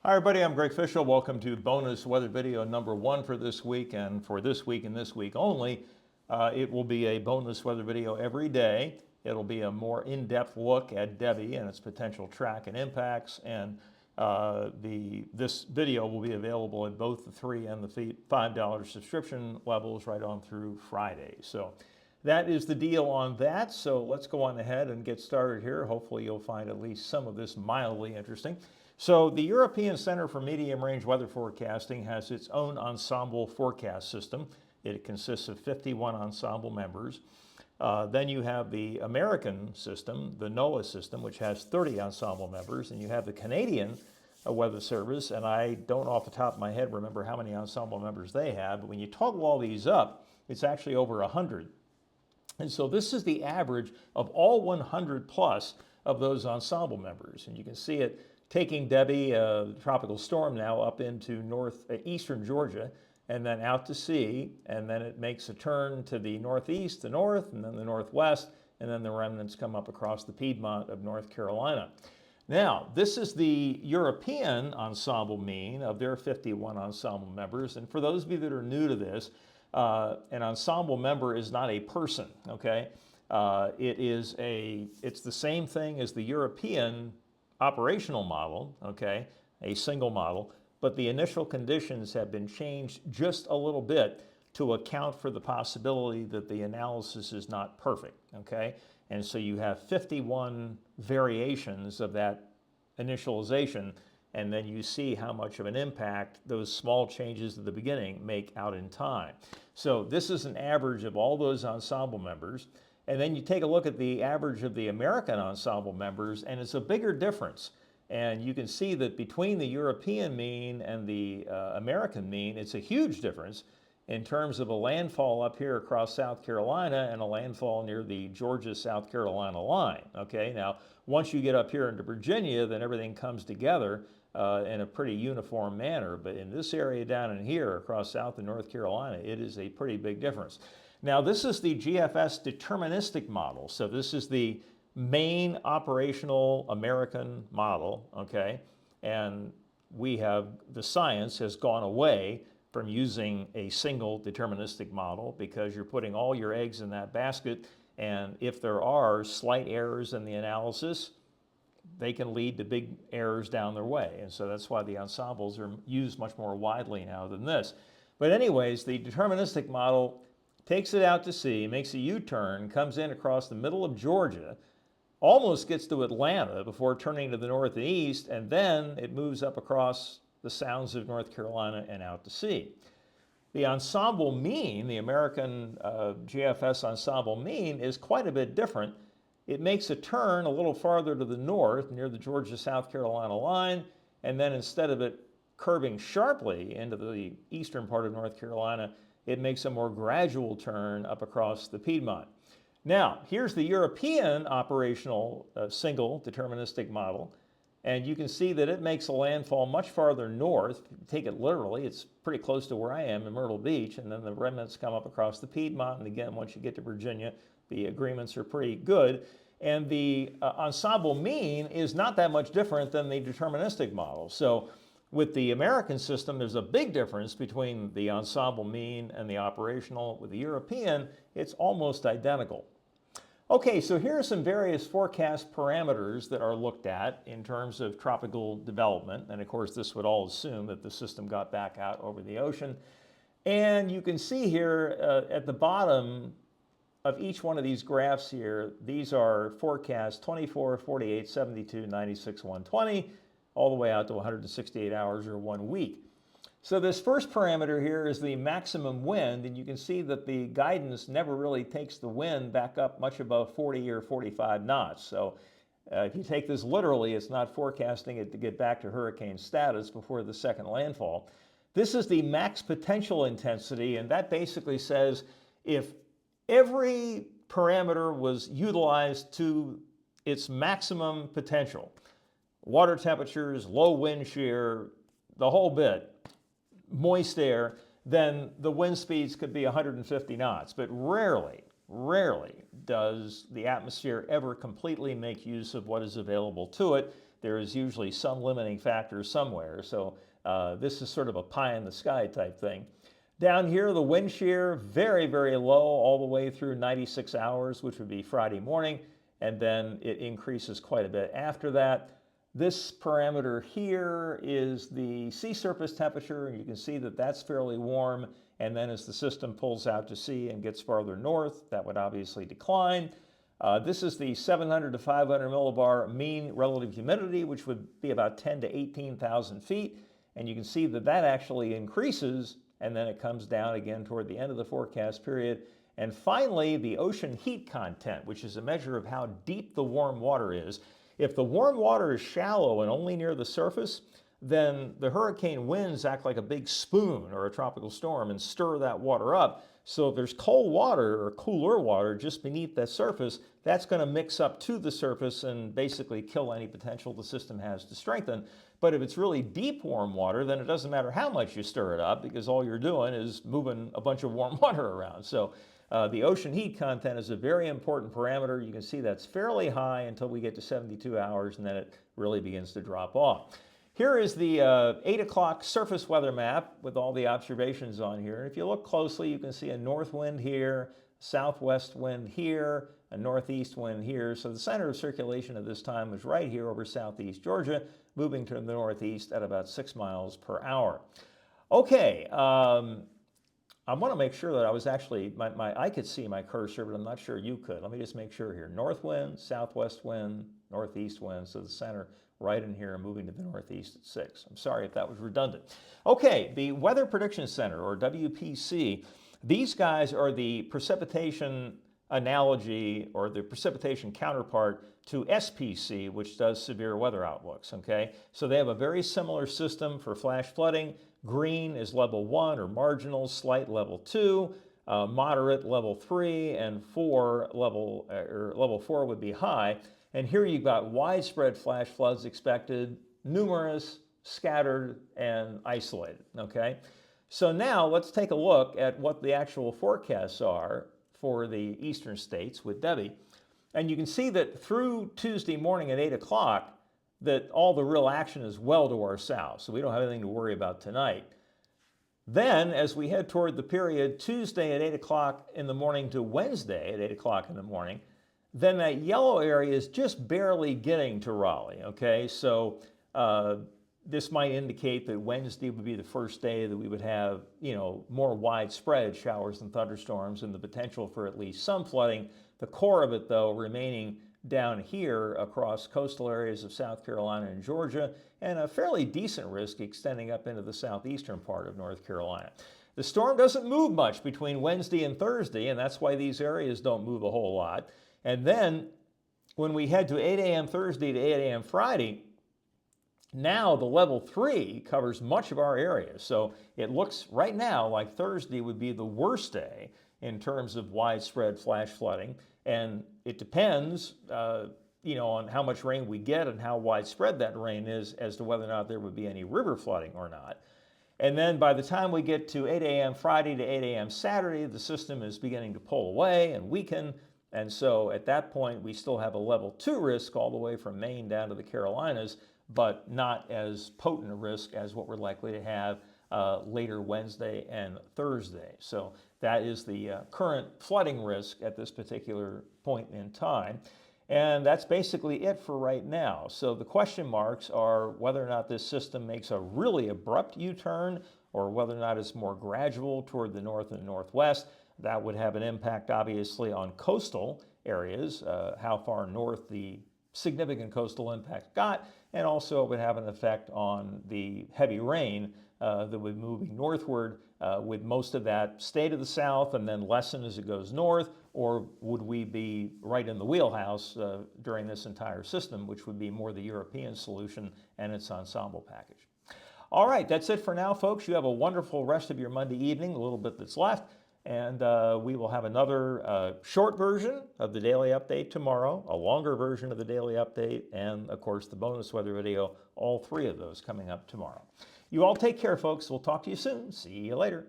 Hi everybody, I'm Greg Fishel. Welcome to bonus weather video number 1 for this week, and for this week and this week only, it will be a bonus weather video every day. It'll be a more in-depth look at DEBBY and its potential track and impacts, and this video will be available at both the $3 and the $5 subscription levels right on through Friday. So that is the deal on that. So let's go on ahead and get started here. Hopefully you'll find at least some of this mildly interesting. So the European Center for Medium Range Weather Forecasting has its own ensemble forecast system. It consists of 51 ensemble members. Then you have the American system, the NOAA system, which has 30 ensemble members, and you have the Canadian Weather Service, and I don't off the top of my head remember how many ensemble members they have, but when you total all these up, it's actually over 100. And so this is the average of all 100 plus of those ensemble members, and you can see it taking DEBBY, a tropical storm now, up into eastern Georgia, and then out to sea, and then it makes a turn to the northeast, the north, and then the northwest, and then the remnants come up across the Piedmont of North Carolina. Now, this is the European ensemble mean of their 51 ensemble members, and for those of you that are new to this, an ensemble member is not a person, okay? It's the same thing as the European operational model, okay, a single model, but the initial conditions have been changed just a little bit to account for the possibility that the analysis is not perfect, okay? And so you have 51 variations of that initialization, and then you see how much of an impact those small changes at the beginning make out in time. So this is an average of all those ensemble members. And then you take a look at the average of the American ensemble members, and it's a bigger difference. And you can see that between the European mean and the American mean, it's a huge difference in terms of a landfall up here across South Carolina and a landfall near the Georgia-South Carolina line. Okay, now once you get up here into Virginia, then everything comes together in a pretty uniform manner. But in this area down in here across South and North Carolina, it is a pretty big difference. Now, this is the GFS deterministic model. So this is the main operational American model, okay? And the science has gone away from using a single deterministic model because you're putting all your eggs in that basket, and if there are slight errors in the analysis, they can lead to big errors down their way. And so that's why the ensembles are used much more widely now than this. But anyways, the deterministic model takes it out to sea, makes a U-turn, comes in across the middle of Georgia, almost gets to Atlanta before turning to the north and east, and then it moves up across the sounds of North Carolina and out to sea. The ensemble mean, the American GFS ensemble mean, is quite a bit different. It makes a turn a little farther to the north near the Georgia-South Carolina line, and then instead of it curving sharply into the eastern part of North Carolina, it makes a more gradual turn up across the Piedmont. Now, here's the European operational single deterministic model, and you can see that it makes a landfall much farther north. Take it literally, it's pretty close to where I am in Myrtle Beach, and then the remnants come up across the Piedmont, and again, once you get to Virginia, the agreements are pretty good. And the ensemble mean is not that much different than the deterministic model. So with the American system, there's a big difference between the ensemble mean and the operational. With the European, it's almost identical. Okay, so here are some various forecast parameters that are looked at in terms of tropical development. And of course, this would all assume that the system got back out over the ocean. And you can see here at the bottom of each one of these graphs here, these are forecasts 24, 48, 72, 96, 120, all the way out to 168 hours or 1 week. So this first parameter here is the maximum wind, and you can see that the guidance never really takes the wind back up much above 40 or 45 knots. So if you take this literally, it's not forecasting it to get back to hurricane status before the second landfall. This is the max potential intensity, and that basically says if every parameter was utilized to its maximum potential, water temperatures, low wind shear, the whole bit, moist air, then the wind speeds could be 150 knots. But rarely does the atmosphere ever completely make use of what is available to it. there is usually some limiting factor somewhere. So this is sort of a pie in the sky type thing. Down here, the wind shear, very, very low all the way through 96 hours, which would be Friday morning, and then it increases quite a bit after that. This parameter here is the sea surface temperature, and you can see that that's fairly warm, and then as the system pulls out to sea and gets farther north, that would obviously decline. This is the 700 to 500 millibar mean relative humidity, which would be about 10 to 18,000 feet, and you can see that that actually increases, and then it comes down again toward the end of the forecast period. And finally, the ocean heat content, which is a measure of how deep the warm water is. If the warm water is shallow and only near the surface, then the hurricane winds act like a big spoon or a tropical storm and stir that water up. So if there's cold water or cooler water just beneath that surface, that's going to mix up to the surface and basically kill any potential the system has to strengthen. But if it's really deep warm water, then it doesn't matter how much you stir it up because all you're doing is moving a bunch of warm water around. So the ocean heat content is a very important parameter. You can see that's fairly high until we get to 72 hours, and then it really begins to drop off. Here is the 8 o'clock surface weather map with all the observations on here. And if you look closely, you can see a north wind here, southwest wind here, a northeast wind here. So the center of circulation at this time was right here over southeast Georgia, moving to the northeast at about 6 miles per hour. Okay, I want to make sure that I was actually, I could see my cursor, but I'm not sure you could. Let me just make sure here. North wind, southwest wind, northeast wind. So the center right in here, moving to the northeast at 6. I'm sorry if that was redundant. Okay, the Weather Prediction Center, or WPC, these guys are the precipitation analogy or the precipitation counterpart to SPC, which does severe weather outlooks, okay? So they have a very similar system for flash flooding. Green is level 1 or marginal, slight level 2, moderate level 3, and level 4 would be high. And here you've got widespread flash floods expected, numerous, scattered, and isolated, okay? So now let's take a look at what the actual forecasts are for the eastern states with DEBBY. And you can see that through Tuesday morning at 8 o'clock, that all the real action is well to our south, so we don't have anything to worry about tonight. Then, as we head toward the period Tuesday at 8 o'clock in the morning to Wednesday at 8 o'clock in the morning, then that yellow area is just barely getting to Raleigh, okay? So this might indicate that Wednesday would be the first day that we would have, more widespread showers and thunderstorms and the potential for at least some flooding. The core of it, though, remaining down here across coastal areas of South Carolina and Georgia, and a fairly decent risk extending up into the southeastern part of North Carolina. The storm doesn't move much between Wednesday and Thursday, and that's why these areas don't move a whole lot. And then when we head to 8 a.m. Thursday to 8 a.m. Friday, now the level 3 covers much of our area. So it looks right now like Thursday would be the worst day in terms of widespread flash flooding. And it depends, on how much rain we get and how widespread that rain is as to whether or not there would be any river flooding or not. And then by the time we get to 8 a.m. Friday to 8 a.m. Saturday, the system is beginning to pull away and weaken. And so at that point, we still have a level 2 risk all the way from Maine down to the Carolinas, but not as potent a risk as what we're likely to have later Wednesday and Thursday. So that is the current flooding risk at this particular point in time. And that's basically it for right now. So the question marks are whether or not this system makes a really abrupt U-turn or whether or not it's more gradual toward the north and northwest. That would have an impact, obviously, on coastal areas, how far north the significant coastal impact got, and also it would have an effect on the heavy rain that would be moving northward, with most of that stay to the south and then lessen as it goes north, or would we be right in the wheelhouse during this entire system, which would be more the European solution and its ensemble package. All right, that's it for now, folks. You have a wonderful rest of your Monday evening, a little bit that's left. And we will have another short version of the daily update tomorrow, a longer version of the daily update, and of course the bonus weather video, all three of those coming up tomorrow. You all take care, folks. We'll talk to you soon. See you later.